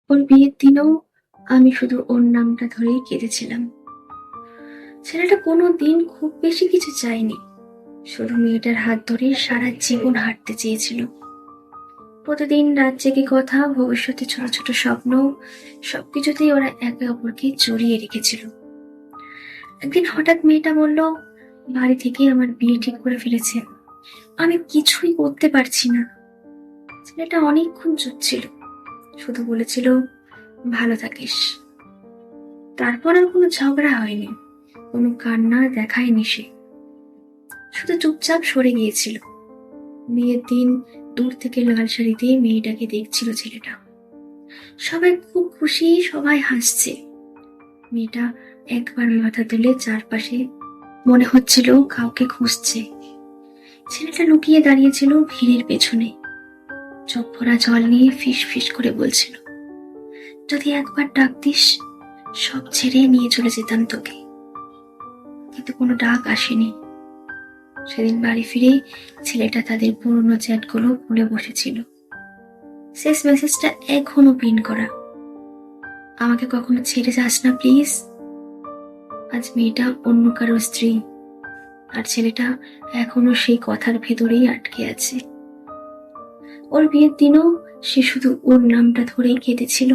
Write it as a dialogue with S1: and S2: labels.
S1: ওর বিয়ের দিনেও আমি শুধু ওর নামটা ধরেই কেঁদেছিলাম। ছেলেটা কোনো দিন খুব বেশি কিছু চায়নি, শুধু মেয়েটার হাত ধরে সারা জীবন হাঁটতে চেয়েছিল। প্রতিদিন রাত জেগে কথা, ভবিষ্যতে ছোট ছোট স্বপ্ন, সবকিছুতেই ওরা একে অপরকে জড়িয়ে রেখেছিল। একদিন হঠাৎ মেয়েটা বলল, বাড়ি থেকে আমার বিয়ে ঠিক করে ফেলেছে, আমি কিছুই করতে পারছি না। ছেলেটা অনেকক্ষণ চুপ ছিল, শুধু বলেছিল, ভালো থাকিস। তারপর আর কোনো ঝগড়া হয়নি, কোনো কান্না দেখায়নি সে, শুধু চুপচাপ সরে গিয়েছিল। বিয়ের দিন দূর থেকে লাল শাড়িতে মেয়েটাকে দেখছিল ছেলেটা। সবাই খুব খুশি, সবাই হাসছে। মেয়েটা একবার মাথা তুলে চারপাশে, মনে হচ্ছিল কাউকে খুঁজছে। ছেলেটা লুকিয়ে দাঁড়িয়েছিল ভিড়ের পেছনে, চোখ ভরা জল নিয়ে ফিস ফিস করে বলছিল, যদি একবার ডাক দিস, সব ছেড়ে নিয়ে চলে যেতাম তোকে। কিন্তু কোনো ডাক আসেনি। সেদিন বাড়ি ফিরে ছেলেটা তাদের পুরনো চ্যাটগুলো খুলে বসেছিল। শেষ মেসেজটা এখনো পিন করা, আমাকে কখনো ছেড়ে যাস না প্লিজ। আজ মেয়েটা অন্য কারো স্ত্রী, আর ছেলেটা এখনো সেই কথার ভেতরেই আটকে আছে। ওর বিয়ের দিনও সে শুধু ওর নামটা ধরেই কেঁদেছিল।